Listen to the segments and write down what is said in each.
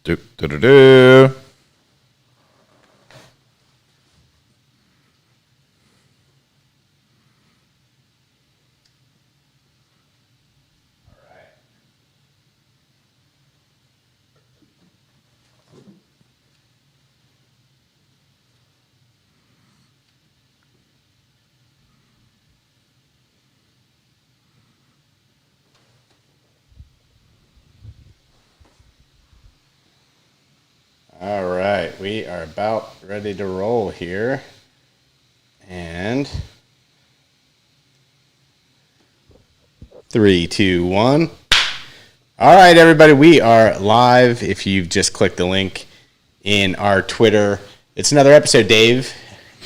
Do, do, do, do. All right, we are about ready to roll here. And 3, 2, 1. All right, everybody, we are live. If you've just clicked the link in our Twitter, it's another episode, Dave.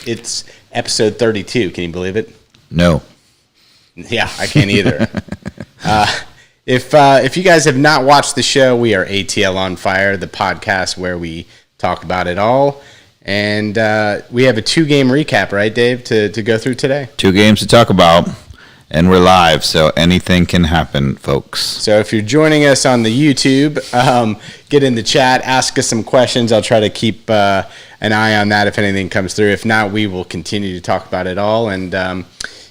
It's episode 32. Can you believe it? No. Yeah, I can't either. If you guys have not watched the show, we are ATL On Fire, the podcast where we talk about it all. And we have a 2-game recap, right, Dave, to go through today? 2 games to talk about, and we're live, so anything can happen, folks. So if you're joining us on the YouTube, get in the chat, ask us some questions. I'll try to keep an eye on that if anything comes through. If not, we will continue to talk about it all. And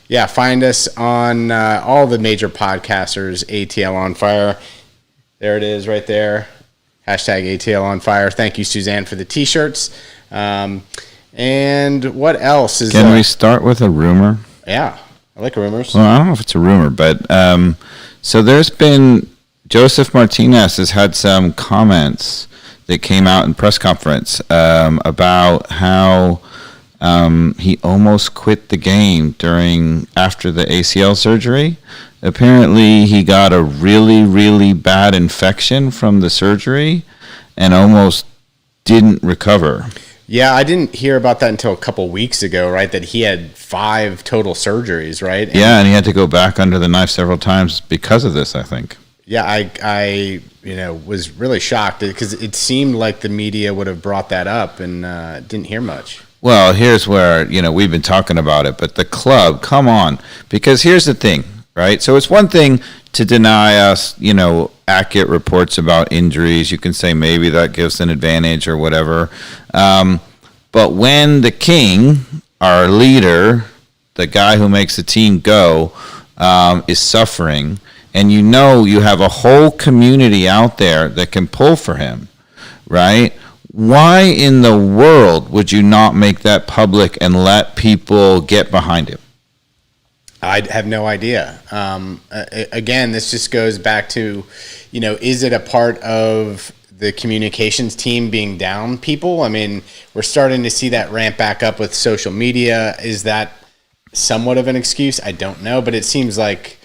yeah, find us on all the major podcasters, ATL On Fire. There it is right there. Hashtag ATL On Fire. Thank you, Suzanne, for the T-shirts. And what else is... Can we start with a rumor? Yeah, I like rumors. Well, I don't know if it's a rumor, but so there's been... Joseph Martinez has had some comments that came out in press conference about how... he almost quit the game after the ACL surgery. Apparently, he got a really, really bad infection from the surgery and almost didn't recover. Yeah, I didn't hear about that until a couple weeks ago, right? That he had 5 total surgeries, right? And he had to go back under the knife several times because of this, I think. Yeah, I was really shocked because it seemed like the media would have brought that up and didn't hear much. Well, here's where, we've been talking about it, but the club, come on. Because here's the thing, right? So it's one thing to deny us, accurate reports about injuries. You can say maybe that gives an advantage or whatever. But when the king, our leader, the guy who makes the team go, is suffering, and you have a whole community out there that can pull for him, right? Why in the world would you not make that public and let people get behind him? I have no idea. Again, this just goes back to, is it a part of the communications team being down people? I mean, we're starting to see that ramp back up with social media. Is that somewhat of an excuse? I don't know, but it seems like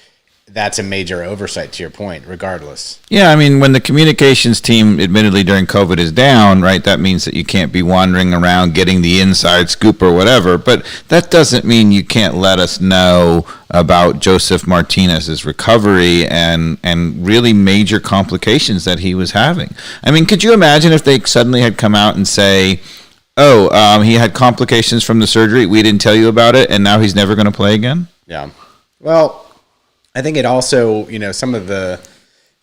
that's a major oversight to your point, regardless. Yeah, I mean, when the communications team, admittedly during COVID, is down, right, that means that you can't be wandering around getting the inside scoop or whatever. But that doesn't mean you can't let us know about Joseph Martinez's recovery and really major complications that he was having. I mean, could you imagine if they suddenly had come out and say, he had complications from the surgery, we didn't tell you about it, and now he's never going to play again? Yeah. Well, I think it also, some of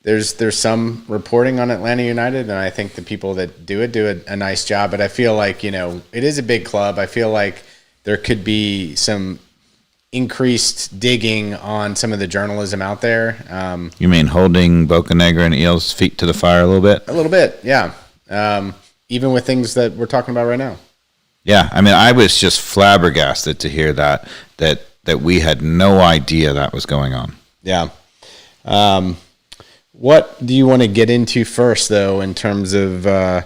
there's some reporting on Atlanta United, and I think the people that do a nice job. But I feel like, it is a big club. I feel like there could be some increased digging on some of the journalism out there. You mean holding Bocanegra and Eel's feet to the fire a little bit? A little bit, yeah. Even with things that we're talking about right now. Yeah, I mean, I was just flabbergasted to hear that we had no idea that was going on. Yeah. What do you want to get into first, though, in terms of the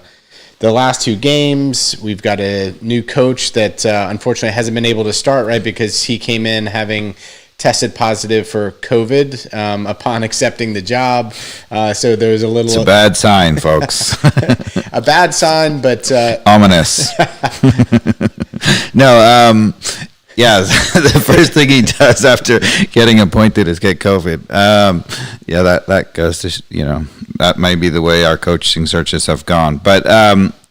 last 2 games? We've got a new coach that unfortunately hasn't been able to start, right, because he came in having tested positive for COVID upon accepting the job. So there was a little... It's a bad sign, folks. A bad sign, but... Ominous. No, yeah, the first thing he does after getting appointed is get COVID. That goes to, that might be the way our coaching searches have gone. But,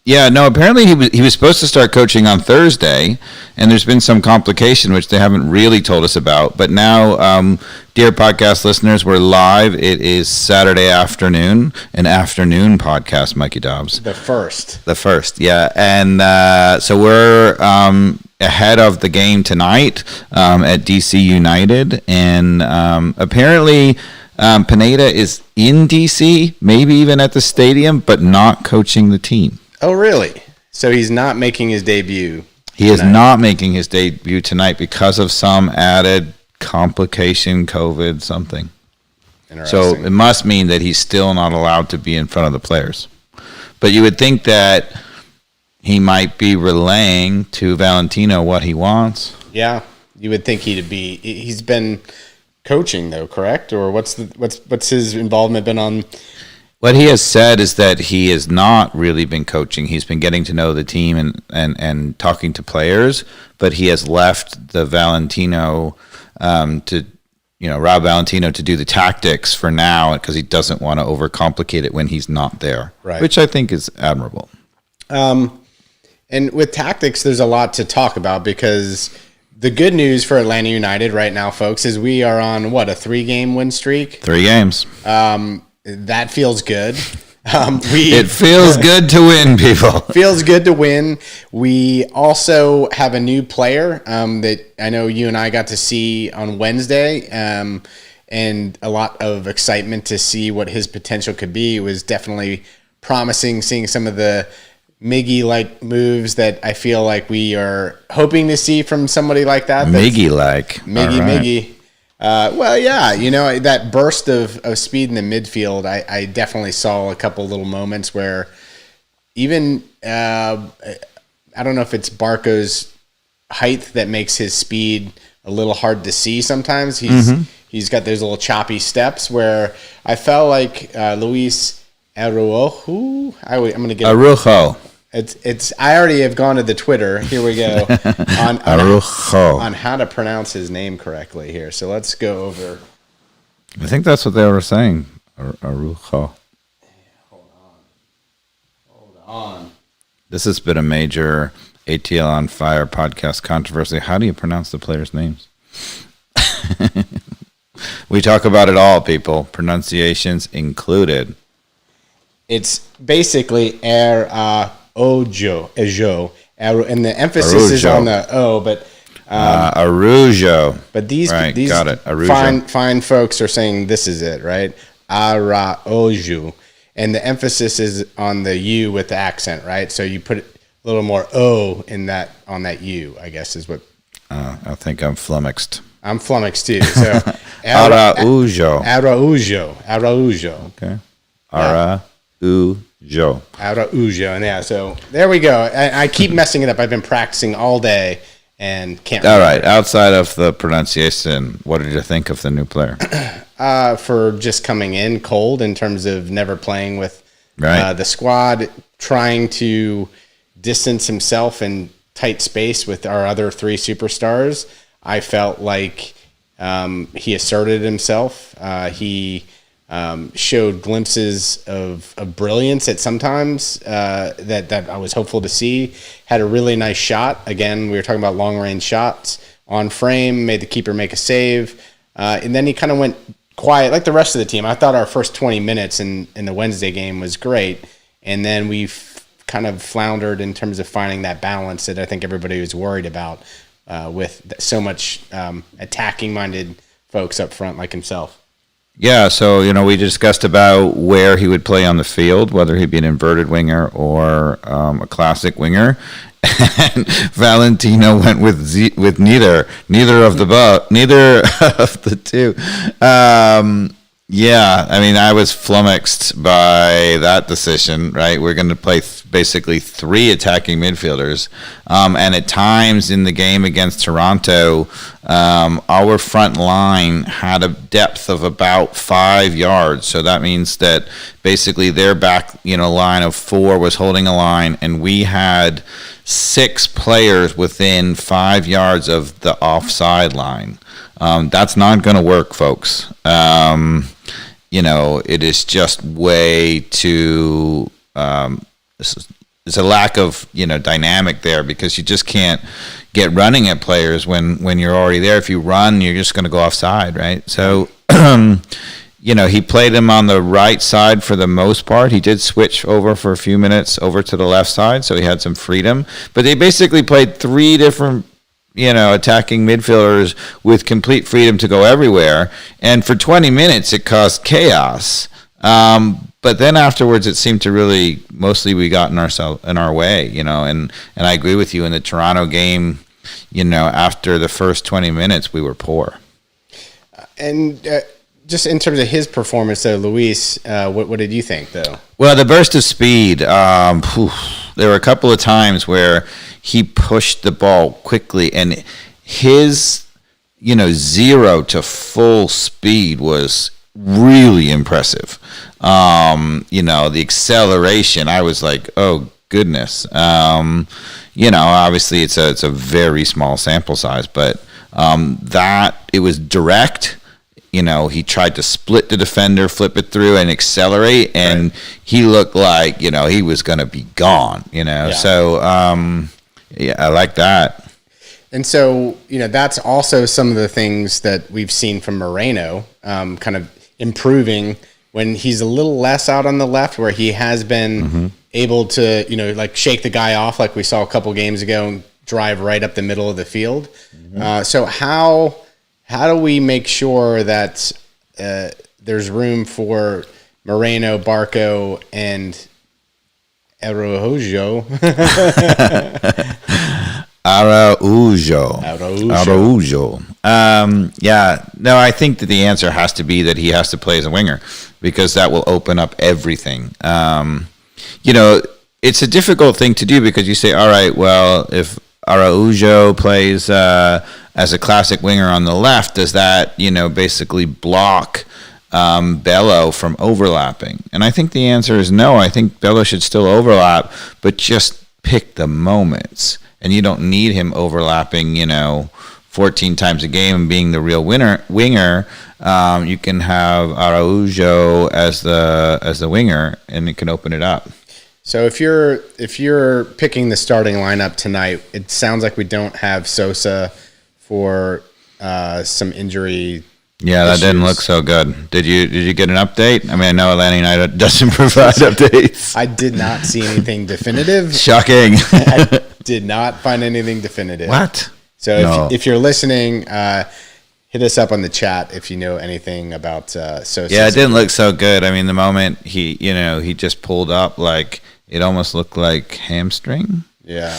Yeah, no, apparently he was supposed to start coaching on Thursday, and there's been some complication which they haven't really told us about. But now, dear podcast listeners, we're live. It is Saturday afternoon, an afternoon podcast, Mikey Dobbs. The first, yeah. And so we're ahead of the game tonight at DC United, and apparently Pineda is in DC, maybe even at the stadium, but not coaching the team. Oh, really? So he's not making his debut. He is not making his debut tonight because of some added complication, COVID, something. So it must mean that he's still not allowed to be in front of the players. But you would think that he might be relaying to Valentino what he wants. Yeah, you would think he'd be. He's been coaching though, correct? Or what's his involvement been on? What he has said is that he has not really been coaching. He's been getting to know the team and talking to players, but he has left the Valentino Rob Valentino to do the tactics for now because he doesn't want to overcomplicate it when he's not there, right. Which I think is admirable. And with tactics, there's a lot to talk about because the good news for Atlanta United right now, folks, is we are on, a 3-game win streak? 3 games. That feels good. It feels good to win, people. Feels good to win. We also have a new player that I know you and I got to see on Wednesday, and a lot of excitement to see what his potential could be. It was definitely promising seeing some of the Miggy-like moves that I feel like we are hoping to see from somebody like that. Miggy-like. Miggy. Well, yeah, that burst of speed in the midfield, I definitely saw a couple little moments where even, I don't know if it's Barco's height that makes his speed a little hard to see sometimes. He's got those little choppy steps where I felt like Luis Araujo, I'm going to get Araujo. It's. I already have gone to the Twitter. Here we go on how to pronounce his name correctly here. So let's go over. I think that's what they were saying. Araujo. Hold on. This has been a major ATL on Fire podcast controversy. How do you pronounce the players' names? We talk about it all, people. Pronunciations included. It's basically Ojo, and the emphasis is on the O, but Araujo. But these got it. Fine folks are saying this is it, right? Araujo, and the emphasis is on the U with the accent, right? So you put a little more O in that on that U, I guess is what. I think I'm flummoxed. I'm flummoxed too. So Araujo. Okay. Araujo, and yeah, so there we go. I keep messing it up. I've been practicing all day and can't. All right, outside of the pronunciation, what did you think of the new player? For just coming in cold in terms of never playing with the squad, trying to distance himself in tight space with our other 3 superstars. I felt like he asserted himself. He showed glimpses of brilliance at sometimes that I was hopeful to see. Had a really nice shot. Again, we were talking about long-range shots on frame, made the keeper make a save. And then he kind of went quiet like the rest of the team. I thought our first 20 minutes in the Wednesday game was great. And then we've kind of floundered in terms of finding that balance that I think everybody was worried about with so much attacking-minded folks up front like himself. Yeah, so, we discussed about where he would play on the field, whether he'd be an inverted winger or a classic winger. And Valentino went with neither of the two. Yeah, I was flummoxed by that decision, right? We're going to play basically 3 attacking midfielders. And at times in the game against Toronto, our front line had a depth of about 5 yards. So that means that basically their back, line of 4 was holding a line, and we had 6 players within 5 yards of the offside line. That's not going to work, folks. It is just way too. This there's a lack of dynamic there, because you just can't get running at players when you're already there. If you run, you're just going to go offside, right? So he played him on the right side for the most part. He did switch over for a few minutes over to the left side, so he had some freedom. But they basically played three different attacking midfielders with complete freedom to go everywhere. And for 20 minutes, it caused chaos. But then afterwards, it seemed to really, mostly we got in our way, and I agree with you in the Toronto game, after the first 20 minutes, we were poor. And just in terms of his performance, though, Luis, what did you think, though? Well, the burst of speed, there were a couple of times where he pushed the ball quickly, and his, 0 to full speed was really impressive. The acceleration, I was like, oh goodness. Obviously it's a very small sample size, but that it was direct. He tried to split the defender, flip it through, and accelerate, and he looked like he was going to be gone. Yeah. So I like that. And so that's also some of the things that we've seen from Moreno, kind of improving when he's a little less out on the left, where he has been able to, like shake the guy off like we saw a couple games ago and drive right up the middle of the field. So how do we make sure that there's room for Moreno, Barco, and Araujo? Araujo. No, I think that the answer has to be that he has to play as a winger, because that will open up everything. It's a difficult thing to do, because you say, all right, well, if Araujo plays as a classic winger on the left, does that, basically block Bello from overlapping? And I think the answer is no. I think Bello should still overlap, but just pick the moments. And you don't need him overlapping, 14 times a game and being the real winger. You can have Araujo as the winger, and it can open it up. So if you're picking the starting lineup tonight, it sounds like we don't have Sosa for some injury. Yeah, that didn't look so good. Did you get an update? I mean, I know Atlanta United doesn't provide updates. I did not see anything definitive. Shocking. I did not find anything definitive. What? So if you're listening, hit us up on the chat if you know anything about Sosa. Yeah, it didn't look so good. I mean, the moment he just pulled up, like it almost looked like hamstring. Yeah,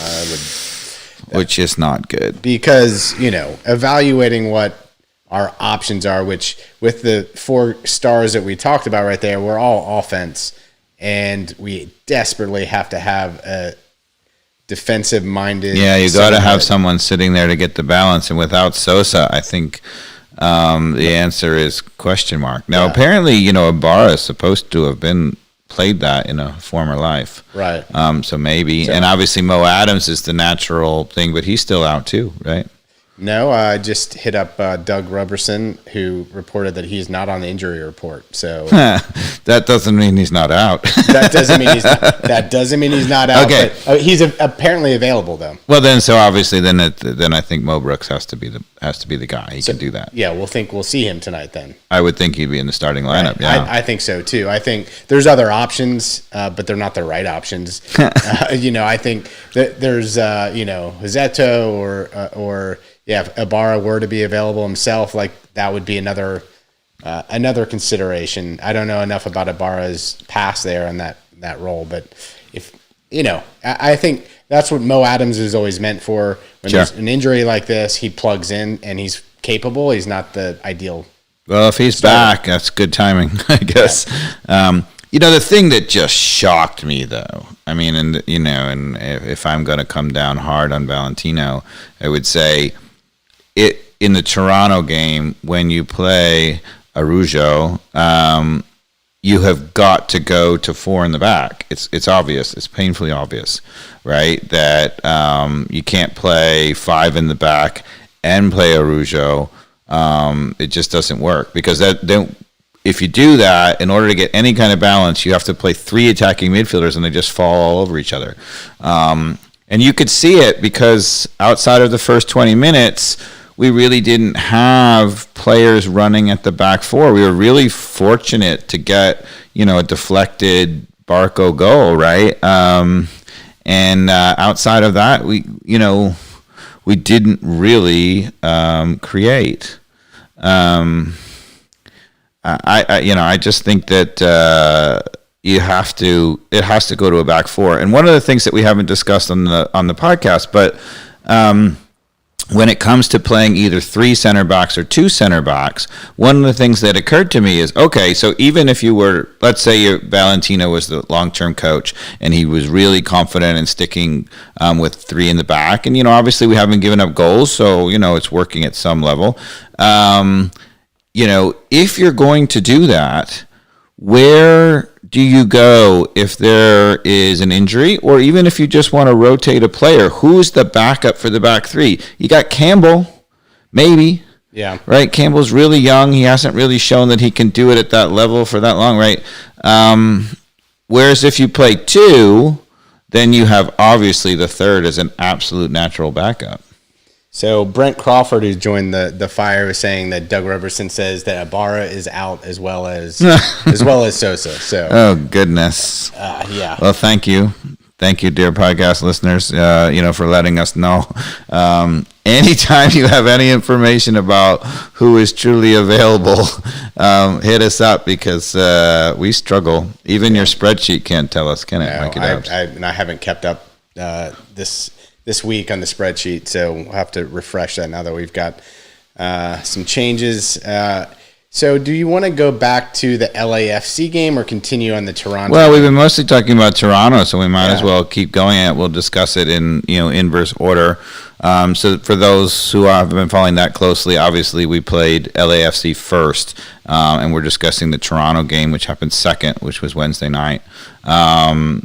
which is not good. Because, evaluating what our options are, which with the 4 stars that we talked about right there, we're all offense, and we desperately have to have a defensive-minded. Yeah, you got to have someone sitting there to get the balance, and without Sosa, I think the answer is question mark. Now, apparently, Ibarra is supposed to have played that in a former life. Right. So maybe, and obviously Mo Adams is the natural thing, but he's still out too, right? No, I just hit up Doug Roberson, who reported that he's not on the injury report. So that doesn't mean he's not out. That doesn't mean he's not out. Okay, but, he's apparently available though. Well, then obviously then I think Mo Brooks has to be the guy. He can do that. Yeah, we'll see him tonight then. I would think he'd be in the starting lineup. Right. Yeah, I think so too. I think there's other options, but they're not the right options. I think that there's Hizzeto or. Yeah, if Ibarra were to be available himself, like that would be another consideration. I don't know enough about Ibarra's past there in that role, but if I think that's what Mo Adams is always meant for. When there's an injury like this, he plugs in and he's capable. He's not the ideal. Well, if he's back, that's good timing, I guess. Yeah. The thing that just shocked me, though, I mean, and if I'm going to come down hard on Valentino, I would say. In the Toronto game, when you play Araujo, you have got to go to 4 in the back. It's obvious. It's painfully obvious, right? That you can't play 5 in the back and play Araujo. It just doesn't work, because if you do that, in order to get any kind of balance, you have to play 3 attacking midfielders, and they just fall all over each other. And you could see it because outside of the first 20 minutes, we really didn't have players running at the back four. We were really fortunate to get, a deflected Barco goal, right? And outside of that, we didn't really create. I just think that it has to go to a back four. And one of the things that we haven't discussed on the podcast, but when it comes to playing either 3 center backs or 2 center backs, one of the things that occurred to me is, okay, so even if you were, let's say Valentino was the long-term coach and he was really confident in sticking with 3 in the back, and, obviously we haven't given up goals, so, it's working at some level. If you're going to do that, where do you go if there is an injury, or even if you just want to rotate a player? Who's the backup for the back 3? You got Campbell, maybe. Yeah. Right? Campbell's really young. He hasn't really shown that he can do it at that level for that long, right? Whereas if you play 2, then you have obviously the third as an absolute natural backup. So Brent Crawford, who joined the Fire, was saying that Doug Roberson says that Ibarra is out as well as Sosa. So oh goodness, yeah. Well, thank you, dear podcast listeners. For letting us know. Anytime you have any information about who is truly available, hit us up because we struggle. Even your spreadsheet can't tell us, can it? No, I haven't kept up this week on the spreadsheet, so we'll have to refresh that now that we've got some changes. So do you want to go back to the LAFC game or continue on the Toronto? Well, we've been mostly talking about Toronto, so we might as well keep going at it. We'll discuss it in inverse order. So for those who have been following that closely, obviously we played LAFC first, and we're discussing the Toronto game, which happened second, which was Wednesday night.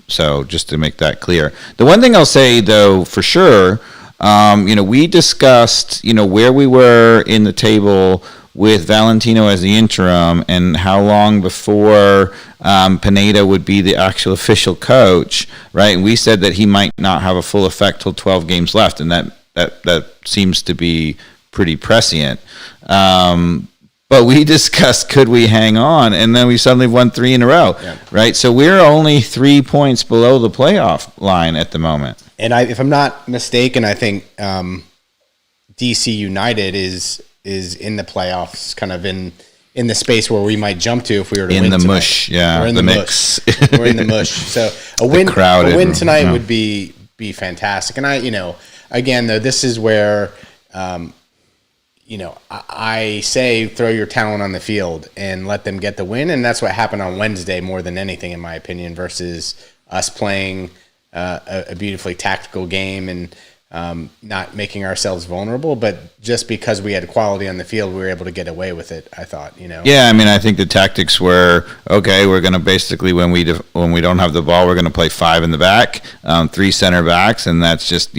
So just to make that clear. The one thing I'll say, though, for sure, we discussed, where we were in the table with Valentino as the interim and how long before Pineda would be the actual official coach, right? And we said that he might not have a full effect till 12 games left, and that seems to be pretty prescient. But we discussed, could we hang on? And then we suddenly won 3 in a row, right? So we're only 3 points below the playoff line at the moment. And if I'm not mistaken, I think DC United is in the playoffs, kind of in the space where we might jump to if we were to win tonight. Mush, yeah, we're in the mix. We're in the mush. So a win tonight would be fantastic. And again though, this is where I say throw your talent on the field and let them get the win, and that's what happened on Wednesday more than anything, in my opinion, versus us playing a beautifully tactical game and not making ourselves vulnerable, but just because we had quality on the field, we were able to get away with it, I thought, Yeah, I think the tactics were, okay, we're going to basically, when we don't have the ball, we're going to play 5 in the back, 3 center backs, and that's just,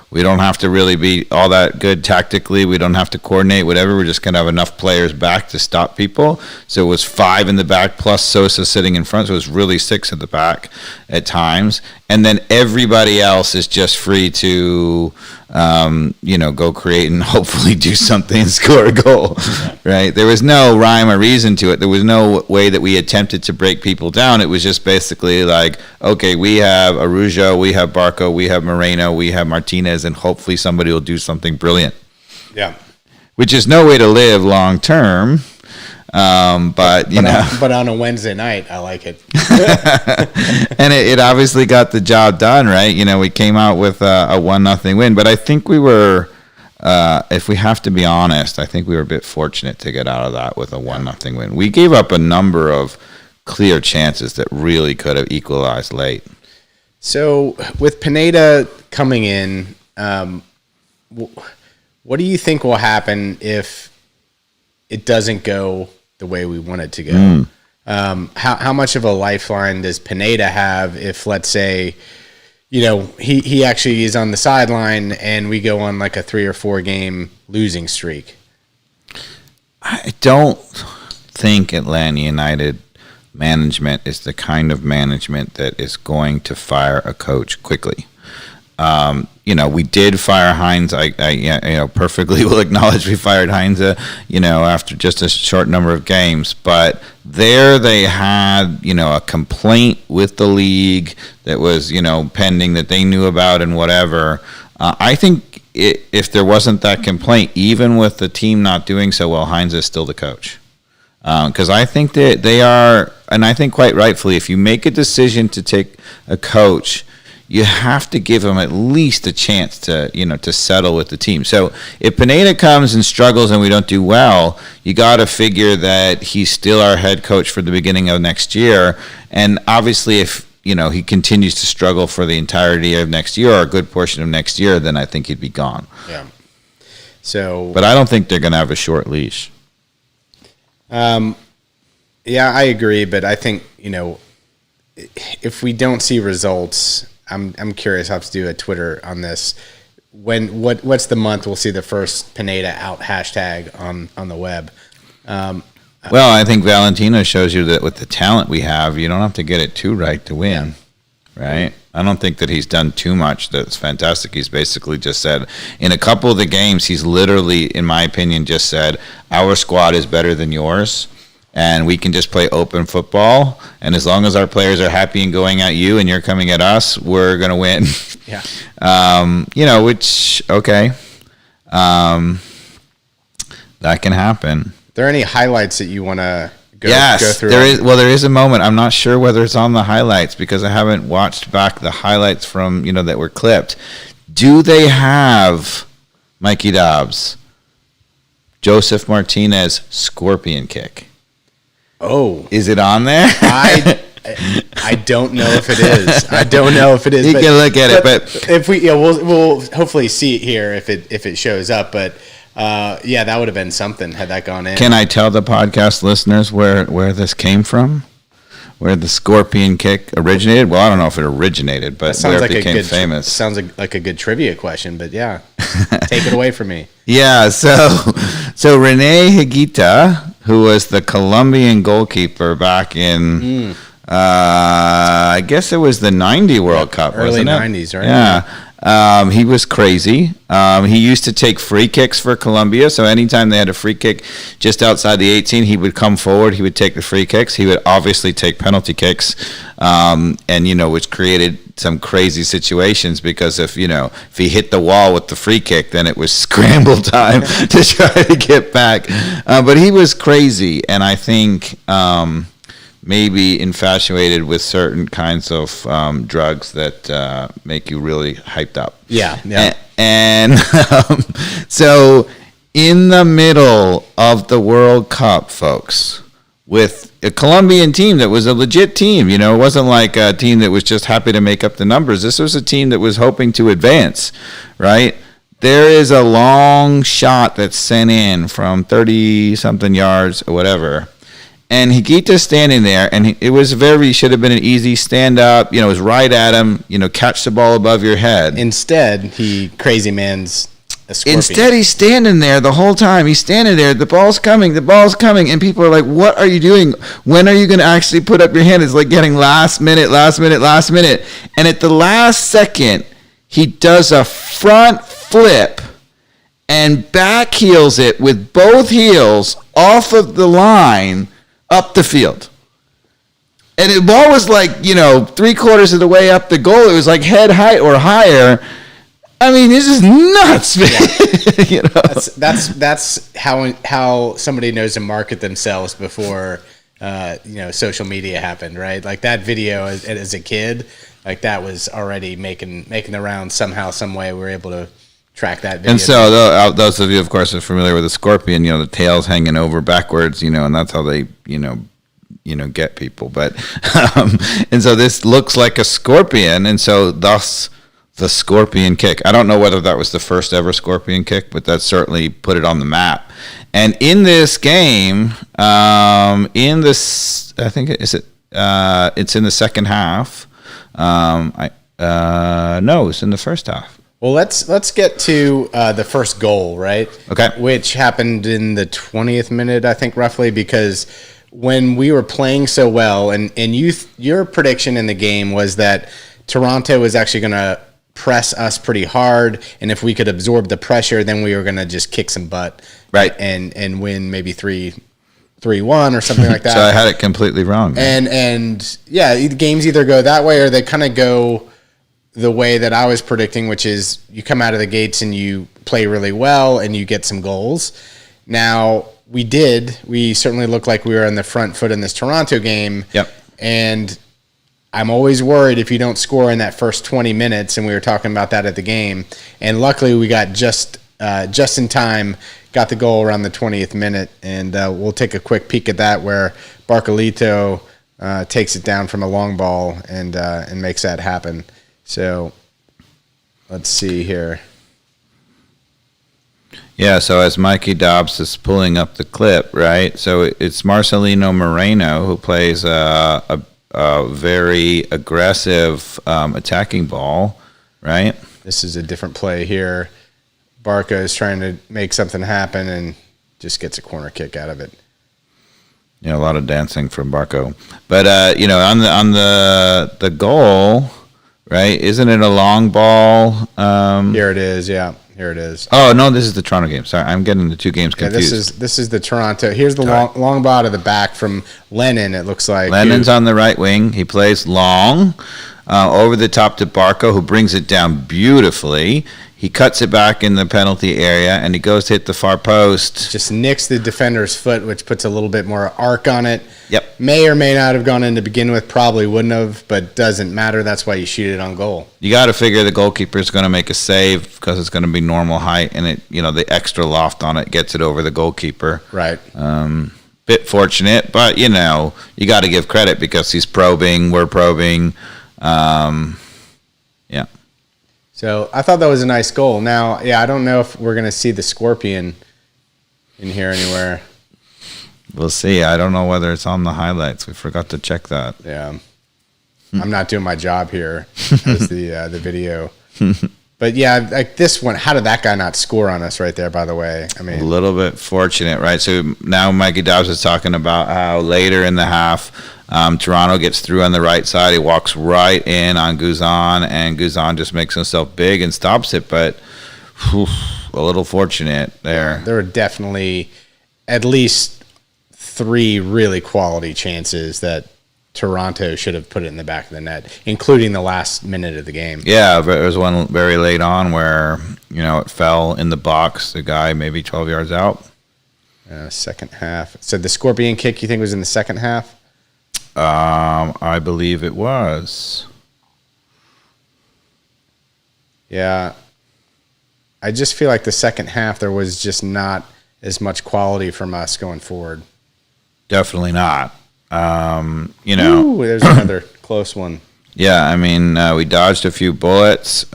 we don't have to really be all that good tactically. We don't have to coordinate, whatever. We're just going to have enough players back to stop people. So it was 5 in the back plus Sosa sitting in front, so it was really 6 at the back at times. And then everybody else is just free to, go create and hopefully do something and score a goal, right? There was no rhyme or reason to it. There was no way that we attempted to break people down. It was just basically like, okay, we have Araujo, we have Barco, we have Moreno, we have Martinez, and hopefully somebody will do something brilliant. Yeah. Which is no way to live long term. But on a Wednesday night, I like it. And it obviously got the job done, right? We came out with a 1-0 win, but I think we were, if we have to be honest, I think we were a bit fortunate to get out of that with a 1-0 win. We gave up a number of clear chances that really could have equalized late. So with Pineda coming in, what do you think will happen if it doesn't go the way we want it to go? How much of a lifeline does Pineda have if, let's say, he actually is on the sideline and we go on like a 3 or 4 game losing streak? I don't think Atlanta United management is the kind of management that is going to fire a coach quickly. We did fire Heinz. I perfectly will acknowledge we fired Heinz, after just a short number of games. But there they had, a complaint with the league that was, pending that they knew about and whatever. I think if there wasn't that complaint, even with the team not doing so well, Heinz is still the coach. Because I think that they are, and I think quite rightfully, if you make a decision to take a coach, you have to give him at least a chance to settle with the team. So if Pineda comes and struggles and we don't do well, you got to figure that he's still our head coach for the beginning of next year. And obviously, if he continues to struggle for the entirety of next year or a good portion of next year, then I think he'd be gone. Yeah. So, but I don't think they're going to have a short leash. Yeah, I agree, but I think, if we don't see results, I'm curious. I'll have to do a Twitter on this. What's the month we'll see the first Pineda out hashtag on the web? Well, I think Valentino shows you that with the talent we have, you don't have to get it too right to win, right? I don't think that he's done too much that's fantastic. He's basically just said, in a couple of the games, he's literally, in my opinion, just said, our squad is better than yours, and we can just play open football, and as long as our players are happy and going at you and you're coming at us, we're going to win. Yeah. Which, okay. That can happen. Are there any highlights that you want to go through? There is. Well, there is a moment. I'm not sure whether it's on the highlights because I haven't watched back the highlights from, that were clipped. Do they have, Mikey Dobbs, Joseph Martinez scorpion kick? Oh. Is it on there? I don't know if it is. You can look at it, but if we'll hopefully see it here if it shows up. But that would have been something had that gone in. Can I tell the podcast listeners where this came from? Where the scorpion kick originated? Well, I don't know if it originated, but where it became famous. Sounds like a good trivia question, but yeah, take it away from me. Yeah, so Rene Higuita, who was the Colombian goalkeeper back in, I guess it was the 90 World Cup, early wasn't it? 90s, right? Yeah. He was crazy. He used to take free kicks for Colombia. So anytime they had a free kick just outside the 18, he would come forward. He would take the free kicks. He would obviously take penalty kicks, which created some crazy situations because if he hit the wall with the free kick, then it was scramble time to try to get back. But he was crazy, and I think maybe infatuated with certain kinds of drugs that make you really hyped up. Yeah. And so in the middle of the World Cup, folks, with a Colombian team that was a legit team, it wasn't like a team that was just happy to make up the numbers. This was a team that was hoping to advance, right? There is a long shot that's sent in from 30-something yards or whatever. And Higuita's standing there, and it should have been an easy stand up, it was right at him, catch the ball above your head. Instead, crazy man's a scorpion. Instead, he's standing there the whole time. He's standing there, the ball's coming, and people are like, what are you doing? When are you going to actually put up your hand? It's like getting last minute. And at the last second, he does a front flip and back heels it with both heels off of the line up the field. And the ball was like, 3/4 of the way up the goal. It was like head height or higher. I mean, this is nuts, man. Yeah. That's how somebody knows to market themselves before social media happened, right? Like that video as a kid, like that was already making the rounds somehow, some way. We were able to track that video. And so those of you, of course, are familiar with the scorpion, the tail's hanging over backwards, and that's how they, get people. But, and so this looks like a scorpion, and so thus the scorpion kick. I don't know whether that was the first ever scorpion kick, but that certainly put it on the map. And in this game, I think it's in the second half. No, it's in the first half. Well, let's get to the first goal, right? Okay. Which happened in the 20th minute, I think, roughly, because when we were playing so well, and your prediction in the game was that Toronto was actually going to press us pretty hard, and if we could absorb the pressure, then we were going to just kick some butt, right, and win maybe 3-1 or something like that. So I had it completely wrong. And yeah, games either go that way or they kind of go the way that I was predicting, which is you come out of the gates and you play really well and you get some goals. Now, we certainly looked like we were on the front foot in this Toronto game. Yep. And I'm always worried if you don't score in that first 20 minutes, and we were talking about that at the game. And luckily we got just in time, got the goal around the 20th minute, and we'll take a quick peek at that where Barcolito takes it down from a long ball and makes that happen. So let's see here. Yeah, so as Mikey Dobbs is pulling up the clip, right? So it's Marcelino Moreno who plays a very aggressive attacking ball, right? This is a different play here. Barca is trying to make something happen and just gets a corner kick out of it. Yeah, a lot of dancing from Barco. But on the goal, right? Isn't it a long ball? Here it is. Yeah, here it is. Oh no, this is the Toronto game. Sorry, I'm getting the two games confused. Yeah, this is the Toronto. Here's the long ball to the back from Lennon. It looks like Lennon's on the right wing. He plays long over the top to Barco, who brings it down beautifully. He cuts it back in the penalty area, and he goes to hit the far post. Just nicks the defender's foot, which puts a little bit more arc on it. Yep. May or may not have gone in to begin with. Probably wouldn't have, but doesn't matter. That's why you shoot it on goal. You got to figure the goalkeeper is going to make a save because it's going to be normal height, and the extra loft on it gets it over the goalkeeper. Right. Bit fortunate, but you got to give credit because he's probing. We're probing. Yeah. So I thought that was a nice goal. Now, I don't know if we're going to see the Scorpion in here anywhere. We'll see. I don't know whether it's on the highlights. We forgot to check that. Yeah. I'm not doing my job here as the video. But yeah, like this one, how did that guy not score on us right there, by the way? I mean, a little bit fortunate, right? So now Mikey Dobbs is talking about how later in the half, Toronto gets through on the right side. He walks right in on Guzan, and Guzan just makes himself big and stops it. But a little fortunate there. There were definitely at least 3 really quality chances that Toronto should have put it in the back of the net, including the last minute of the game. Yeah, but there was one very late on where, it fell in the box. The guy maybe 12 yards out. Second half. So the Scorpion kick, you think was in the second half? I believe it was. Yeah. I just feel like the second half there was just not as much quality from us going forward. Definitely not. Ooh, there's another close one. Yeah, I mean, we dodged a few bullets.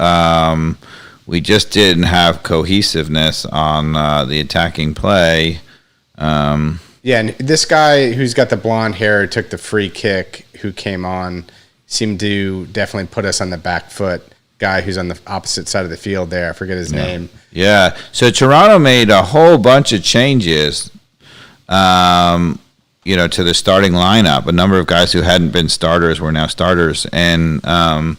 We just didn't have cohesiveness on the attacking play. Yeah, and this guy who's got the blonde hair who took the free kick, who came on, seemed to definitely put us on the back foot. Guy who's on the opposite side of the field there. I forget his name. Yeah, so Toronto made a whole bunch of changes. To the starting lineup. A number of guys who hadn't been starters were now starters, and gutsy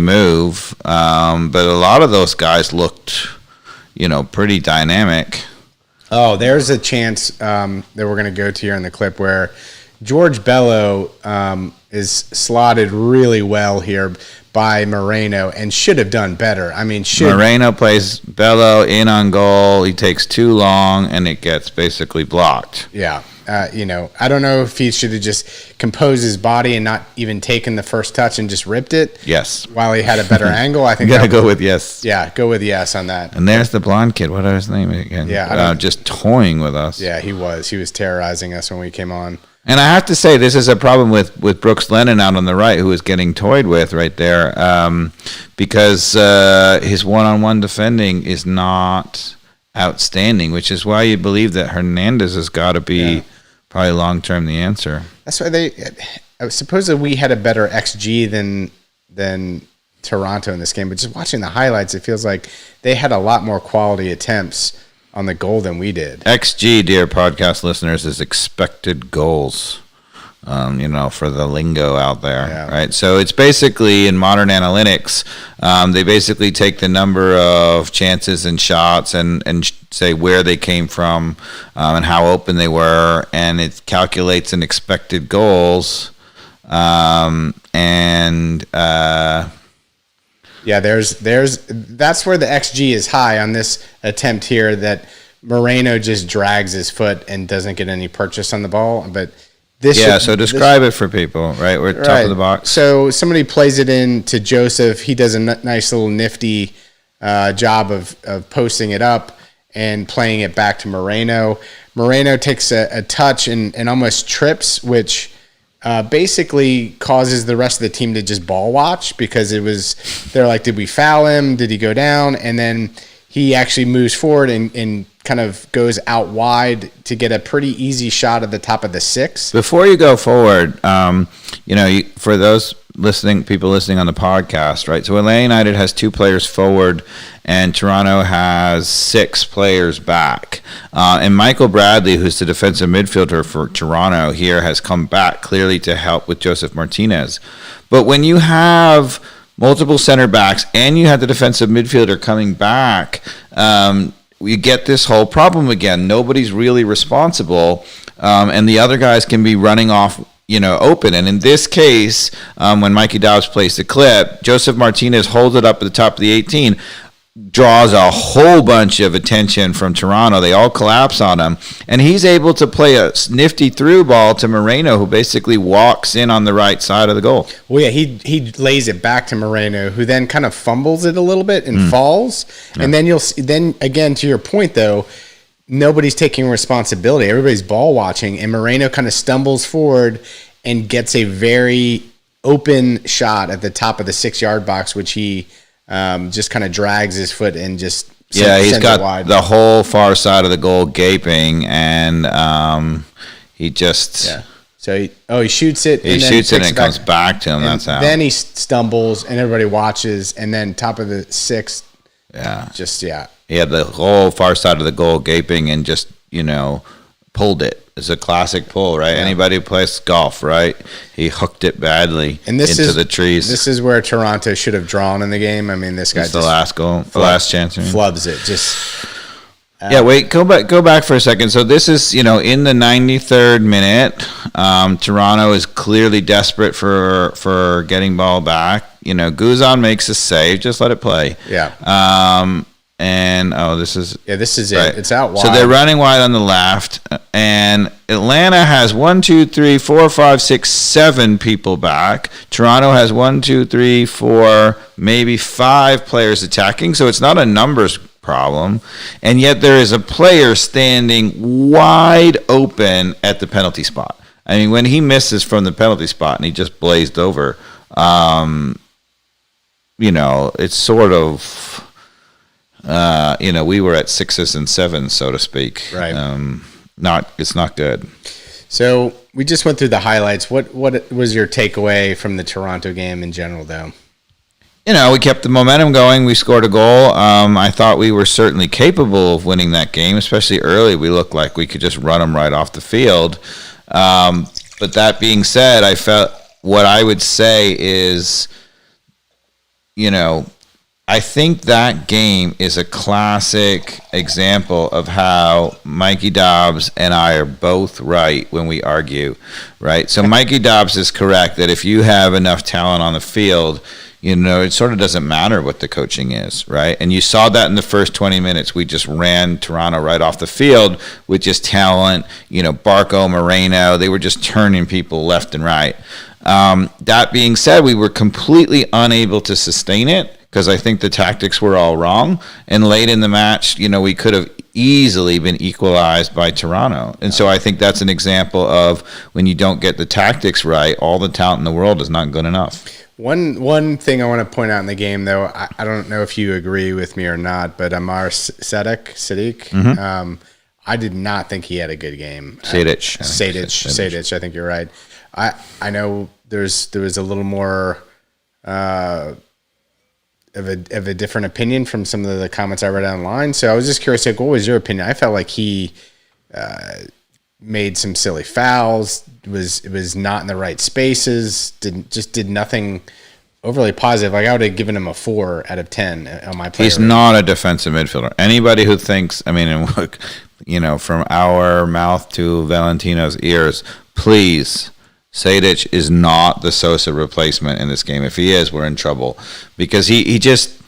move. But a lot of those guys looked, pretty dynamic. Oh, there's a chance that we're going to go to here in the clip where George Bello is slotted really well here by Moreno and should have done better. I mean, Moreno plays Bello in on goal. He takes too long, and it gets basically blocked. Yeah. I don't know if he should have just composed his body and not even taken the first touch and just ripped it. Yes. While he had a better angle. I think you got to go with yes. Yeah, go with yes on that. And there's the blonde kid. What was his name again? Yeah. Just toying with us. Yeah, he was. He was terrorizing us when we came on. And I have to say, this is a problem with Brooks Lennon out on the right, who is getting toyed with right there, because his one-on-one defending is not outstanding, which is why you believe that Hernandez has got to be probably long-term the answer. That's why supposedly we had a better XG than Toronto in this game, but just watching the highlights, it feels like they had a lot more quality attempts on the goal than we did. XG, dear podcast listeners, is expected goals. For the lingo out there, right? So it's basically, in modern analytics, they basically take the number of chances and shots and say where they came from and how open they were, and it calculates an expected goals. That's where the XG is high on this attempt here, that Moreno just drags his foot and doesn't get any purchase on the ball, but so describe it for people, right? We're top of the box. So somebody plays it in to Joseph. He does a nice little nifty job of posting it up and playing it back to Moreno. Moreno takes a touch and almost trips, which basically causes the rest of the team to just ball watch, because they're like, did we foul him? Did he go down? And then he actually moves forward and kind of goes out wide to get a pretty easy shot at the top of the 6. Before you go forward, for those people listening on the podcast, right? So Atlanta United has 2 players forward, and Toronto has 6 players back. And Michael Bradley, who's the defensive midfielder for Toronto here, has come back clearly to help with Joseph Martinez. But when you have multiple center backs and you have the defensive midfielder coming back, you get this whole problem again. Nobody's really responsible, and the other guys can be running off, open. And in this case, when Mikey Dobbs plays the clip, Joseph Martinez holds it up at the top of the 18, draws a whole bunch of attention from Toronto. They all collapse on him, and he's able to play a nifty through ball to Moreno, who basically walks in on the right side of the goal. Well, yeah, he lays it back to Moreno, who then kind of fumbles it a little bit and falls. Yeah. And then again, to your point though, nobody's taking responsibility. Everybody's ball watching, and Moreno kind of stumbles forward and gets a very open shot at the top of the 6-yard box, which he just kind of drags his foot and just he's got the whole far side of the goal gaping, and he just So he shoots it. He shoots it and it comes back to him. That's how. Then he stumbles and everybody watches, and then top of the 6. He had the whole far side of the goal gaping and just pulled it. It's a classic pull, right? Yeah. Anybody who plays golf, right? He hooked it badly into the trees. This is where Toronto should have drawn in the game. I mean, this guy just the last goal, the last chance. Flubs it. Just wait, go back for a second. So this is, in the 93rd minute. Toronto is clearly desperate for getting ball back. Guzan makes a save. Just let it play. Yeah. This is right. It. It's out wide. So they're running wide on the left, and Atlanta has 1, 2, 3, 4, 5, 6, 7 people back. Toronto has 1, 2, 3, 4, maybe 5 players attacking. So it's not a numbers problem, and yet there is a player standing wide open at the penalty spot. I mean, when he misses from the penalty spot and he just blazed over, it's sort of. We were at 6s and 7s, so to speak. Right. It's not good. So we just went through the highlights. What was your takeaway from the Toronto game in general, though? We kept the momentum going. We scored a goal. I thought we were certainly capable of winning that game, especially early. We looked like we could just run them right off the field. But that being said, I felt what I would say is, I think that game is a classic example of how Mikey Dobbs and I are both right when we argue, right? So Mikey Dobbs is correct that if you have enough talent on the field, it sort of doesn't matter what the coaching is, right? And you saw that in the first 20 minutes. We just ran Toronto right off the field with just talent, Barco, Moreno. They were just turning people left and right. That being said, we were completely unable to sustain it, because I think the tactics were all wrong. And late in the match, we could have easily been equalized by Toronto. And so I think that's an example of when you don't get the tactics right, all the talent in the world is not good enough. One thing I want to point out in the game, though, I don't know if you agree with me or not, but Amar Sadiq, mm-hmm. I did not think he had a good game. Sadiq, I think you're right. I know there was a little more of a different opinion from some of the comments I read online. So I was just curious, like, what was your opinion? I felt like he made some silly fouls, was not in the right spaces, did nothing overly positive. Like, I would have given him a 4 out of 10 on my player. He's not a defensive midfielder. Anybody who thinks, I mean, and look, from our mouth to Valentino's ears, please, Sejdic is not the Sosa replacement in this game. If he is, we're in trouble, because he just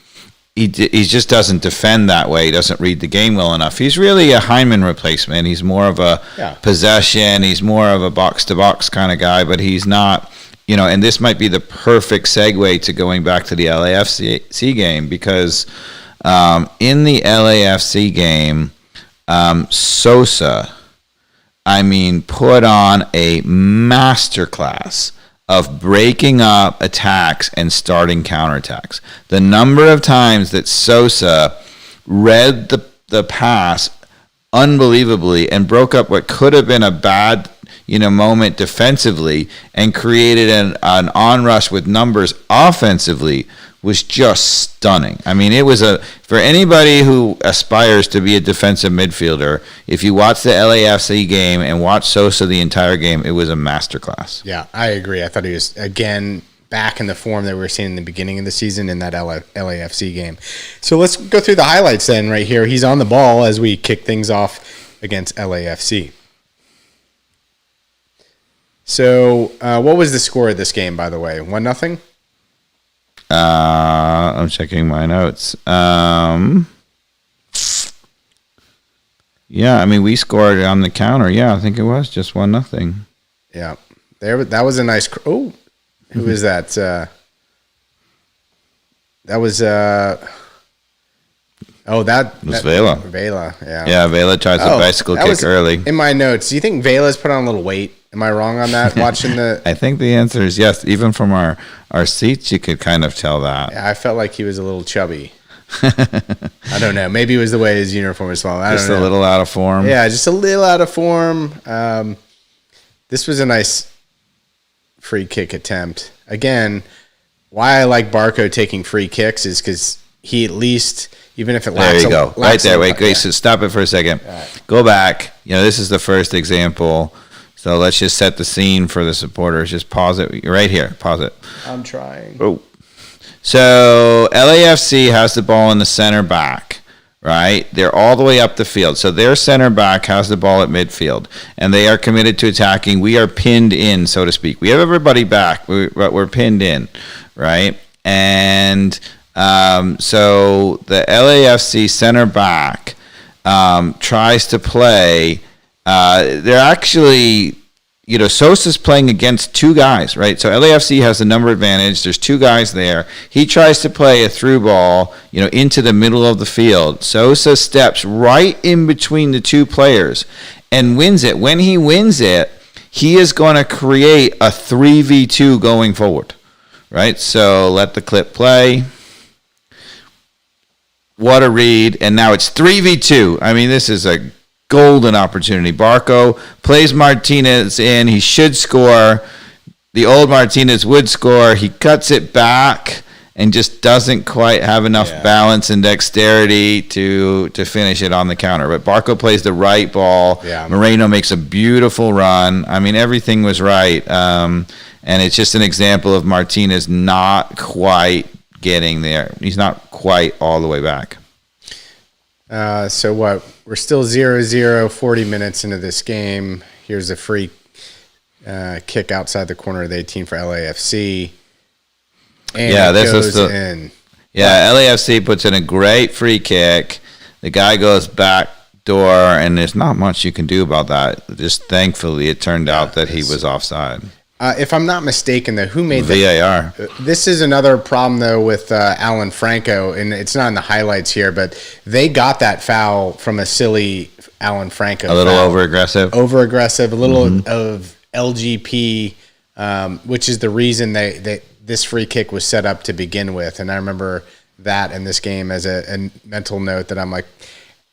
doesn't defend that way. He doesn't read the game well enough. He's really a Hyndman replacement. He's more of a possession. He's more of a box-to-box kind of guy, but he's not, and this might be the perfect segue to going back to the LAFC game, because in the LAFC game, Sosa, put on a masterclass of breaking up attacks and starting counterattacks. The number of times that Sosa read the pass unbelievably and broke up what could have been a bad moment defensively and created an onrush with numbers offensively was just stunning. It was for anybody who aspires to be a defensive midfielder, if you watch the LAFC game and watch Sosa the entire game, it was a masterclass. Yeah, I agree. I thought he was, again, back in the form that we were seeing in the beginning of the season in that LAFC game. So let's go through the highlights then right here. He's on the ball as we kick things off against LAFC. So what was the score of this game, by the way? 1-0? I'm checking my notes. We scored on the counter. Yeah, I think it was just 1-0. Yeah, that was a nice. Who was that? That was. That was Vela. Vela, yeah. Yeah, Vela tries a bicycle kick early. In my notes, do you think Vela's put on a little weight? Am I wrong on that? Watching the, I think the answer is yes. Even from our seats, you could kind of tell that. Yeah, I felt like he was a little chubby. I don't know. Maybe it was the way his uniform was falling. Just a little out of form. Yeah, just a little out of form. This was a nice free kick attempt. Again, why I like Barco taking free kicks is because he at least, even if it lacks. There you go. Right there. Wait. So stop it for a second. Right. Go back. This is the first example. So let's just set the scene for the supporters. Just pause it right here. Pause it. I'm trying. Oh. So LAFC has the ball in the center back, right? They're all the way up the field. So their center back has the ball at midfield, and they are committed to attacking. We are pinned in, so to speak. We have everybody back, but we're pinned in, right? And so the LAFC center back tries to play. They're actually, Sosa's playing against two guys, right? So LAFC has the number advantage. There's two guys there. He tries to play a through ball, into the middle of the field. Sosa steps right in between the two players and wins it. When he wins it, he is going to create a 3v2 going forward, right? So let the clip play. What a read. And now it's 3v2. This is a golden opportunity. Barco plays Martinez in. He should score. The old Martinez would score. He cuts it back and just doesn't quite have enough balance and dexterity to finish it on the counter. But Barco plays the right ball. Yeah. Moreno makes a beautiful run. Everything was right. And it's just an example of Martinez not quite getting there. He's not quite all the way back. So what? We're still 0-0, 40 minutes into this game. Here's a free kick outside the corner of the 18 for LAFC. And this is in. Yeah, LAFC puts in a great free kick. The guy goes back door, and there's not much you can do about that. Just thankfully, it turned out that he was offside. If I'm not mistaken, though, who made VAR? This is another problem, though, with Alan Franco, and it's not in the highlights here, but they got that foul from a silly Alan Franco. A little over-aggressive. Over-aggressive, a little of LGP, which is the reason this free kick was set up to begin with. And I remember that in this game as a mental note that I'm like,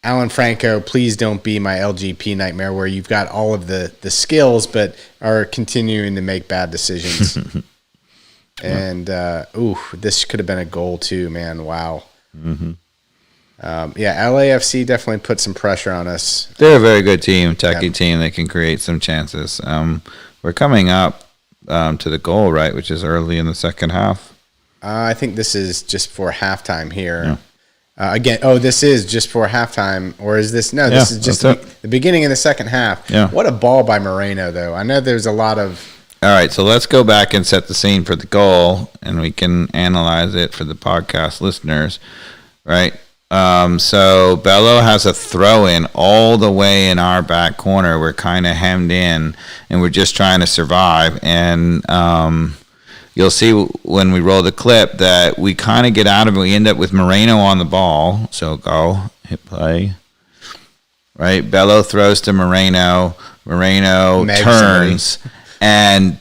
Alan Franco, please don't be my LGP nightmare where you've got all of the skills but are continuing to make bad decisions. And this could have been a goal too, man. Wow. Mm-hmm. LAFC definitely put some pressure on us. They're a very good team, techie team. They can create some chances. We're coming up to the goal, right, which is early in the second half. I think this is just for halftime here. Yeah. This is just for halftime, or is this? No, this is just the beginning of the second half. Yeah. What a ball by Moreno, though. I know there's a lot of. All right, so let's go back and set the scene for the goal, and we can analyze it for the podcast listeners, right? So Bello has a throw in all the way in our back corner. We're kind of hemmed in, and we're just trying to survive. And you'll see when we roll the clip that we kind of get out of it. We end up with Moreno on the ball. So go, hit play. Right, Bello throws to Moreno. Moreno turns, and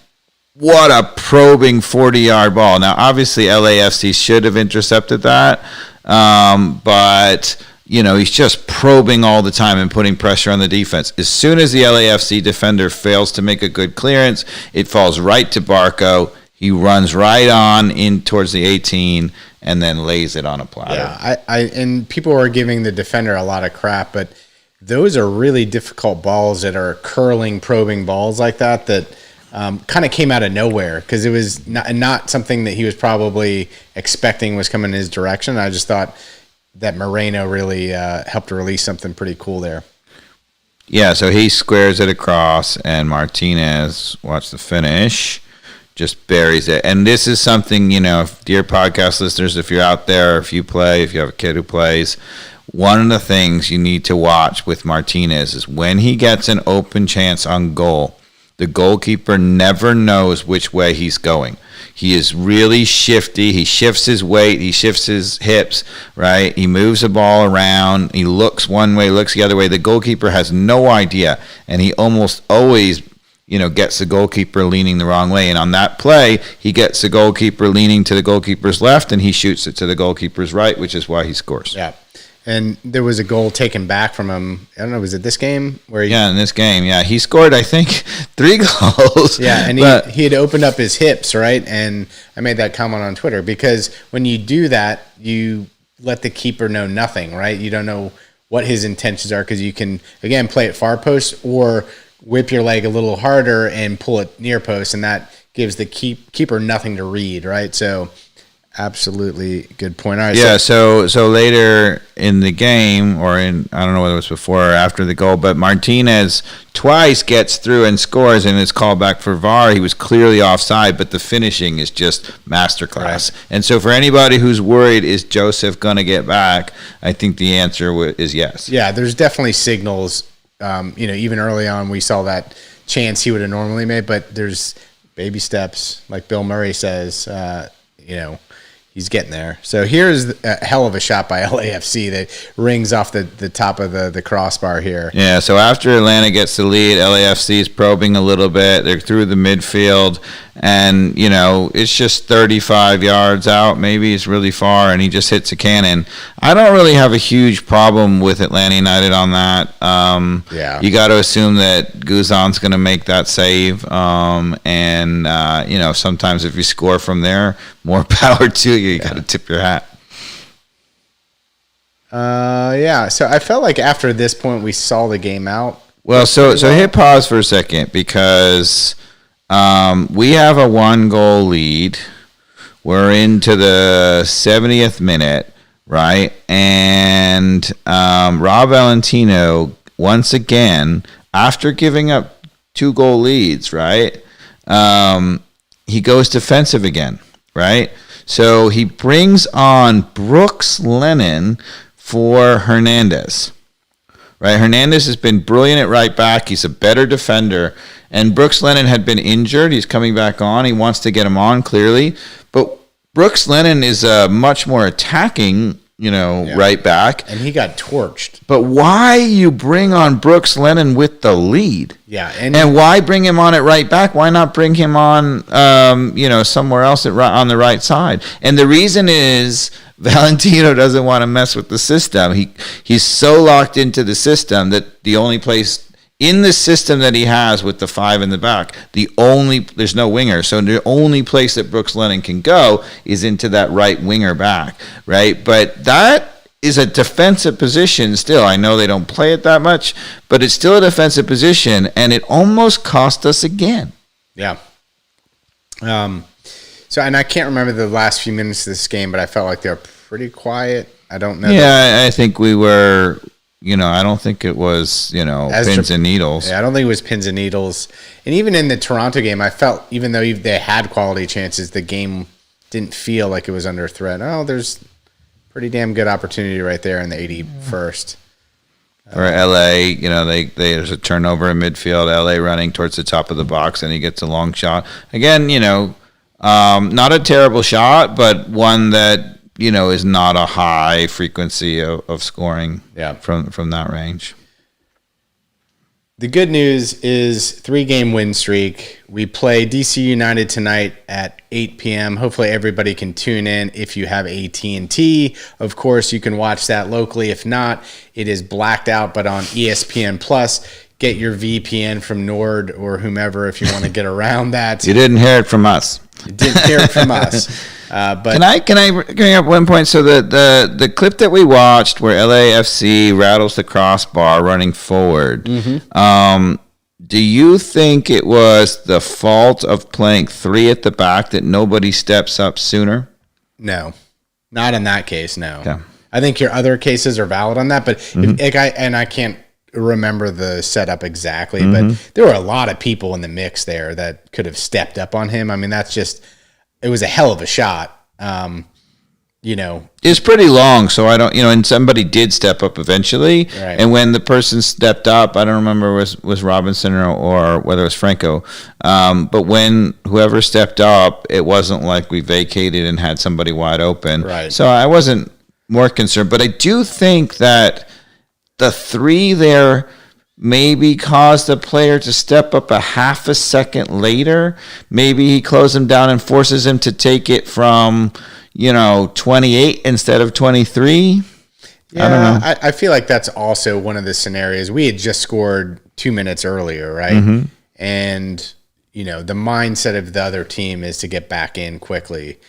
what a probing 40-yard ball. Now, obviously, LAFC should have intercepted that. But he's just probing all the time and putting pressure on the defense. As soon as the LAFC defender fails to make a good clearance, it falls right to Barco. He runs right on in towards the 18 and then lays it on a platter. Yeah, and people are giving the defender a lot of crap, but those are really difficult balls that are curling, probing balls like that kind of came out of nowhere because it was not something that he was probably expecting was coming in his direction. I just thought that Moreno really helped to release something pretty cool there. Yeah, so he squares it across, and Martinez, watch the finish, just buries it. And this is something, dear podcast listeners, if you're out there, if you have a kid who plays, one of the things you need to watch with Martinez is when he gets an open chance on goal, the goalkeeper never knows which way he's going. He is really shifty. He shifts his weight. He shifts his hips, right? He moves the ball around. He looks one way, looks the other way. The goalkeeper has no idea, and he almost always, gets the goalkeeper leaning the wrong way. And on that play, he gets the goalkeeper leaning to the goalkeeper's left, and he shoots it to the goalkeeper's right, which is why he scores. Yeah. And there was a goal taken back from him. I don't know, was it this game? In this game, yeah. He scored, I think, 3 goals. Yeah, and he had opened up his hips, right? And I made that comment on Twitter because when you do that, you let the keeper know nothing, right? You don't know what his intentions are because you can, again, play it far post or whip your leg a little harder and pull it near post, and that gives the keeper nothing to read, right? So absolutely good point. All right, yeah, so later in the game, or I don't know whether it was before or after the goal, but Martinez twice gets through and scores and is called back for VAR. He was clearly offside, but the finishing is just masterclass. Right. And so for anybody who's worried, is Joseph going to get back, I think the answer is yes. Yeah, there's definitely signals. Even early on we saw that chance he would have normally made, but there's baby steps, like Bill Murray says, he's getting there. So here's a hell of a shot by LAFC that rings off the top of the crossbar here. Yeah, so after Atlanta gets the lead, LAFC is probing a little bit. They're through the midfield, and, it's just 35 yards out. Maybe it's really far, and he just hits a cannon. I don't really have a huge problem with Atlanta United on that. You got to assume that Guzan's going to make that save, sometimes if you score from there, more power to you. You got to tip your hat. So I felt like after this point we saw the game out. Well, so hit pause for a second because we have a 1-goal lead. We're into the 70th minute, right? And Rob Valentino, once again, after giving up 2-goal leads, right? He goes defensive again, right? So he brings on Brooks Lennon for Hernandez, right? Hernandez has been brilliant at right back. He's a better defender. And Brooks Lennon had been injured. He's coming back on. He wants to get him on, clearly. But Brooks Lennon is a much more attacking, right back. And he got torched. But why you bring on Brooks Lennon with the lead? Yeah. And why bring him on at right back? Why not bring him on, somewhere else on the right side? And the reason is Valentino doesn't want to mess with the system. He's so locked into the system that the only place in the system that he has with the 5 in the back, there's no winger. So the only place that Brooks Lennon can go is into that right winger back, right? But that is a defensive position still. I know they don't play it that much, but it's still a defensive position, and it almost cost us again. Yeah. So, and I can't remember the last few minutes of this game, but I felt like they were pretty quiet. I don't know. Yeah, I think we were... I don't think it was, pins and needles. Yeah, I don't think it was pins and needles. And even in the Toronto game, I felt, even though they had quality chances, the game didn't feel like it was under threat. Oh, there's pretty damn good opportunity right there in the 81st. Or LA, there's a turnover in midfield, LA running towards the top of the box, and he gets a long shot. Again, not a terrible shot, but one that, is not a high frequency of scoring from that range. The good news is 3-game win streak. We play DC United tonight at 8 p.m. Hopefully everybody can tune in if you have AT&T. Of course, you can watch that locally. If not, it is blacked out, but on ESPN Plus. Get your VPN from Nord or whomever if you want to get around that. You didn't hear it from us. You didn't hear it from us. But can I bring up one point? So the clip that we watched where LAFC rattles the crossbar running forward, do you think it was the fault of playing 3 at the back that nobody steps up sooner? No, not in that case. No, okay. I think your other cases are valid on that, but I can't remember the setup exactly, but there were a lot of people in the mix there that could have stepped up on him. I mean, it was a hell of a shot. It's pretty long, so I don't, and somebody did step up eventually. Right. And when the person stepped up, I don't remember was Robinson or whether it was Franco. But when whoever stepped up, it wasn't like we vacated and had somebody wide open. Right. So I wasn't more concerned, but I do think that the 3 there maybe caused the player to step up a half a second later. Maybe he closed him down and forces him to take it from, 28 instead of 23. Yeah, I don't know. I feel like that's also one of the scenarios. We had just scored 2 minutes earlier, right? And, the mindset of the other team is to get back in quickly.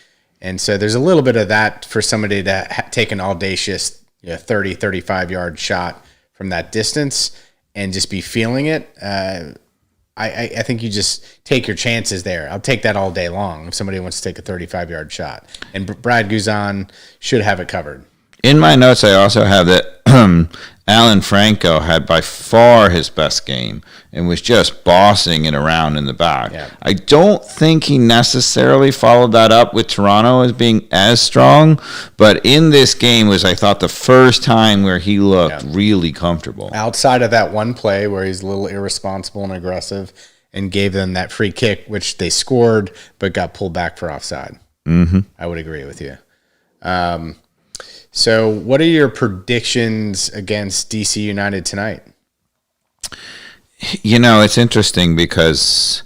And so there's a little bit of that for somebody to take an audacious 30, 35-yard shot from that distance and just be feeling it. I think you just take your chances there. I'll take that all day long if somebody wants to take a 35-yard shot. And Brad Guzan should have it covered. In my notes, I also have that Alan Franco had by far his best game and was just bossing it around in the back. Yeah. I don't think he necessarily followed that up with Toronto as being as strong, but in this game was, I thought, the first time where he looked really comfortable. Outside of that one play where he's a little irresponsible and aggressive and gave them that free kick, which they scored but got pulled back for offside. I would agree with you. So what are your predictions against DC United tonight? It's interesting because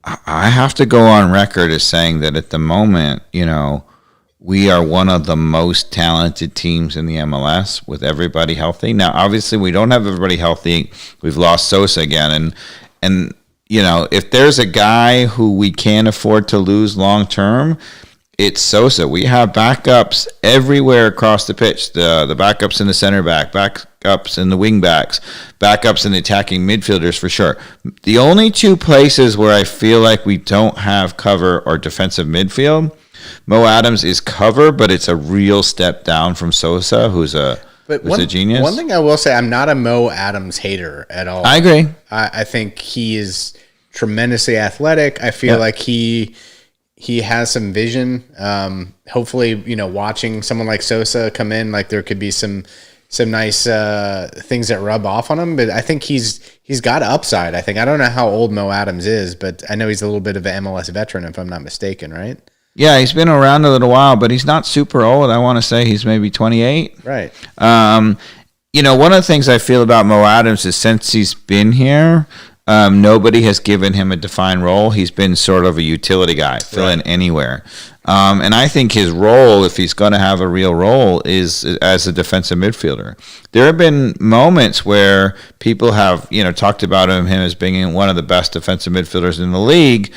I have to go on record as saying that at the moment, we are one of the most talented teams in the MLS with everybody healthy. Now, obviously, we don't have everybody healthy. We've lost Sosa again. And if there's a guy who we can't afford to lose long term, it's Sosa. We have backups everywhere across the pitch. The backups in the center back, backups in the wing backs, backups in the attacking midfielders for sure. The only 2 places where I feel like we don't have cover are defensive midfield. Mo Adams is cover, but it's a real step down from Sosa, who's a genius. One thing I will say, I'm not a Mo Adams hater at all. I agree. I think he is tremendously athletic. I feel like he has some vision. Hopefully, watching someone like Sosa come in, like there could be some nice things that rub off on him. But I think he's got upside. I don't know how old Mo Adams is, but I know he's a little bit of an MLS veteran, if I'm not mistaken, right? Yeah, he's been around a little while, but he's not super old. I want to say he's maybe 28. Right. One of the things I feel about Mo Adams is since he's been here, Nobody has given him a defined role. He's been sort of a utility guy, fill in anywhere. And I think his role, if he's going to have a real role, is as a defensive midfielder. There have been moments where people have, talked about him as being one of the best defensive midfielders in the league.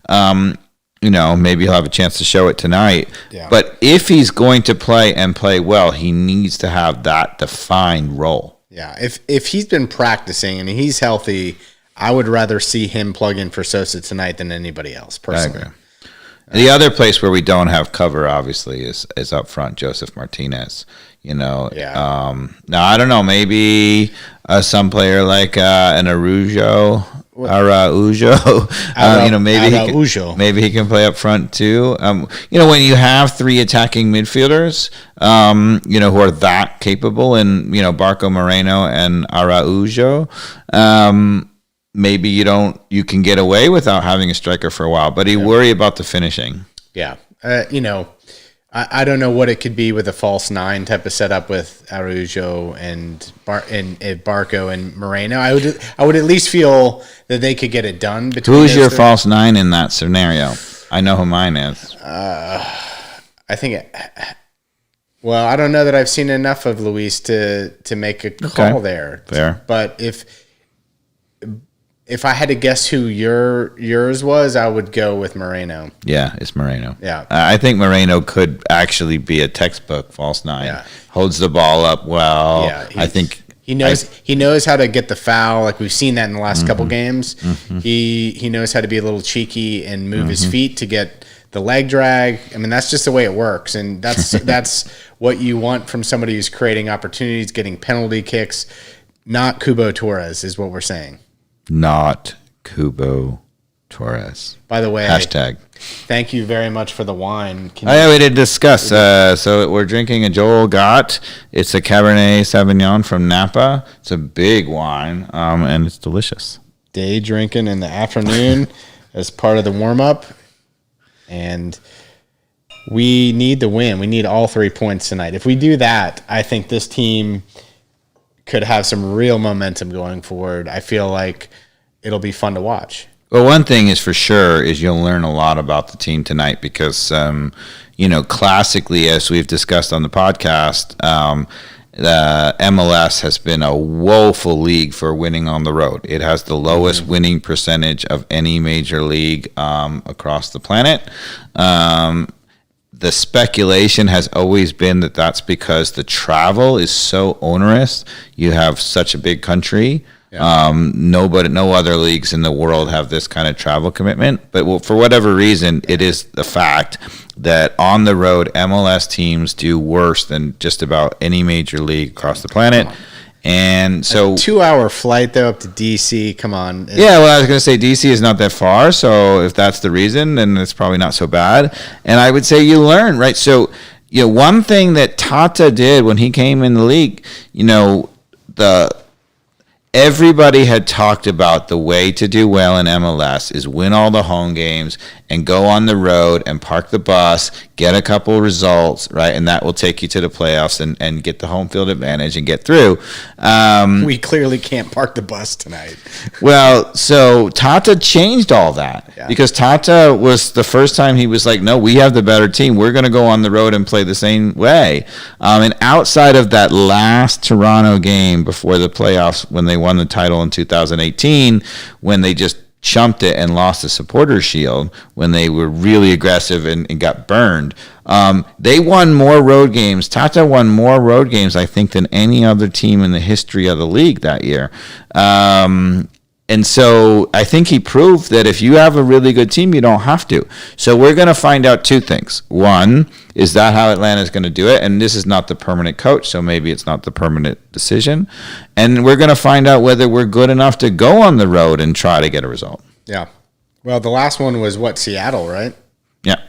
Maybe he'll have a chance to show it tonight. Yeah. But if he's going to play and play well, he needs to have that defined role. Yeah. If he's been practicing and he's healthy, I would rather see him plug in for Sosa tonight than anybody else, personally. The other place where we don't have cover, obviously, is up front, Joseph Martinez. Now I don't know, maybe some player like an Araujo, maybe he can play up front too. When you have three attacking midfielders, who are that capable, and Barco Moreno and Araujo, maybe you can get away without having a striker for a while, but you worry about the finishing. Yeah. I don't know what it could be with a false nine type of setup with Araujo and Barco and Moreno. I would at least feel that they could get it done. Who's your false nine in that scenario? I know who mine is. I think I don't know that I've seen enough of Luis to make a call there. Fair. But if I had to guess who yours was, I would go with Moreno. Yeah, it's Moreno. Yeah. I think Moreno could actually be a textbook false nine. Yeah. Holds the ball up well. Yeah, I think he knows how to get the foul. Like we've seen that in the last couple games. Mm-hmm. He knows how to be a little cheeky and move his feet to get the leg drag. I mean, that's just the way it works, and that's what you want from somebody who's creating opportunities, getting penalty kicks. Not Cubo Torres is what we're saying. Not Cubo Torres. By the way, hashtag. Thank you very much for the wine. We did discuss. So we're drinking a Joel Gott. It's a Cabernet Sauvignon from Napa. It's a big wine, and it's delicious. Day drinking in the afternoon as part of the warm up, and we need the win. We need all 3 points tonight. If we do that, I think this team could have some real momentum going forward. I feel like it'll be fun to watch. Well, one thing is for sure is you'll learn a lot about the team tonight because, classically, as we've discussed on the podcast, the MLS has been a woeful league for winning on the road. It has the lowest winning percentage of any major league across the planet. The speculation has always been that that's because the travel is so onerous. You have such a big country. Yeah. No other leagues in the world have this kind of travel commitment. But for whatever reason, it is the fact that on the road, MLS teams do worse than just about any major league across the planet. And so a 2-hour flight though up to DC, come on. Yeah, well, I was going to say DC is not that far, so if that's the reason, then it's probably not so bad. And I would say you learn, right? So, one thing that Tata did when he came in the league, everybody had talked about the way to do well in MLS is win all the home games and go on the road and park the bus, get a couple results, right? And that will take you to the playoffs and get the home field advantage and get through. We clearly can't park the bus tonight. Well, so Tata changed all that because Tata was the first time he was like, no, we have the better team. We're going to go on the road and play the same way. And outside of that last Toronto game before the playoffs when they won the title in 2018, when they just chumped it and lost the Supporters Shield, when they were really aggressive and got burned. They won more road games. Tata won more road games, I think, than any other team in the history of the league that year. And so I think he proved that if you have a really good team, you don't have to. So we're going to find out two things. One, is that how Atlanta's going to do it? And this is not the permanent coach, so maybe it's not the permanent decision. And we're going to find out whether we're good enough to go on the road and try to get a result. Yeah. Well, the last one was Seattle, right? Yeah.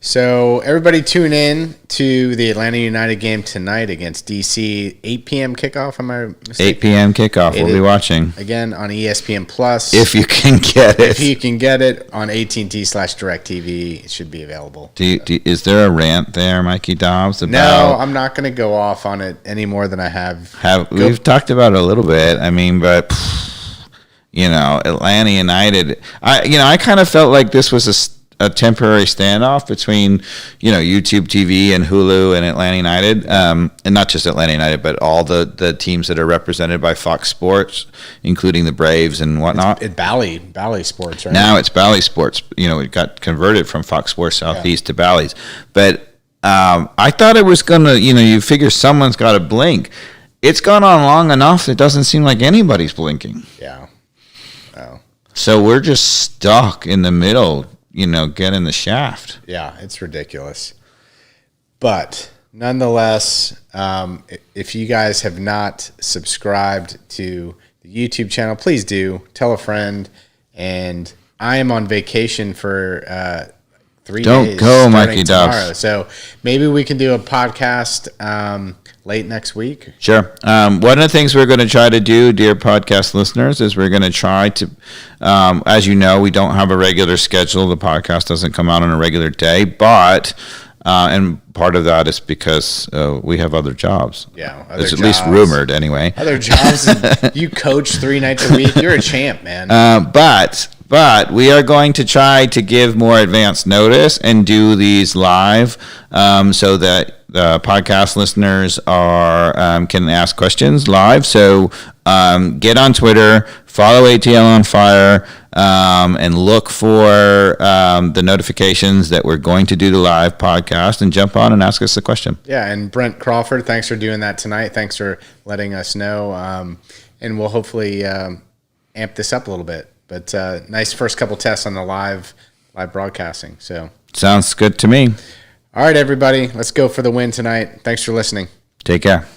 So everybody tune in to the Atlanta United game tonight against DC. 8 p.m. kickoff, am I mistaken? 8 p.m. kickoff. We'll be watching. Again, on ESPN Plus. If you can get it. If you can get it on AT&T/DirecTV, it should be available. Is there a rant there, Mikey Dobbs? No, I'm not going to go off on it any more than I have. We've talked about it a little bit. I mean, but Atlanta United. I kind of felt like this was a temporary standoff between, YouTube TV and Hulu and Atlanta United, and not just Atlanta United, but all the teams that are represented by Fox Sports, including the Braves and whatnot. It's Bally Sports, right? Now it's Bally Sports. It got converted from Fox Sports Southeast to Bally's. But I thought it was going to, you figure someone's got to blink. It's gone on long enough, it doesn't seem like anybody's blinking. Yeah. Oh. So we're just stuck in the middle, getting the shaft. Yeah, it's ridiculous. But nonetheless, if you guys have not subscribed to the YouTube channel, please do. Tell a friend. And I am on vacation for 3 days. Don't go, Mikey tomorrow. Duff. So maybe we can do a podcast late next week. Sure. One of the things we're going to try to do, dear podcast listeners, is we're going to try to, as you know, we don't have a regular schedule. The podcast doesn't come out on a regular day, but, and part of that is because we have other jobs. Yeah. It's at least rumored anyway. Other jobs. And you coach 3 nights a week. You're a champ, man. But we are going to try to give more advance notice and do these live so that the podcast listeners can ask questions live. So get on Twitter, follow ATL on Fire, and look for the notifications that we're going to do the live podcast, and jump on and ask us a question. Yeah, and Brent Crawford, thanks for doing that tonight. Thanks for letting us know. And we'll hopefully amp this up a little bit. But nice first couple tests on the live broadcasting. So sounds good to me. All right, everybody, let's go for the win tonight. Thanks for listening. Take care.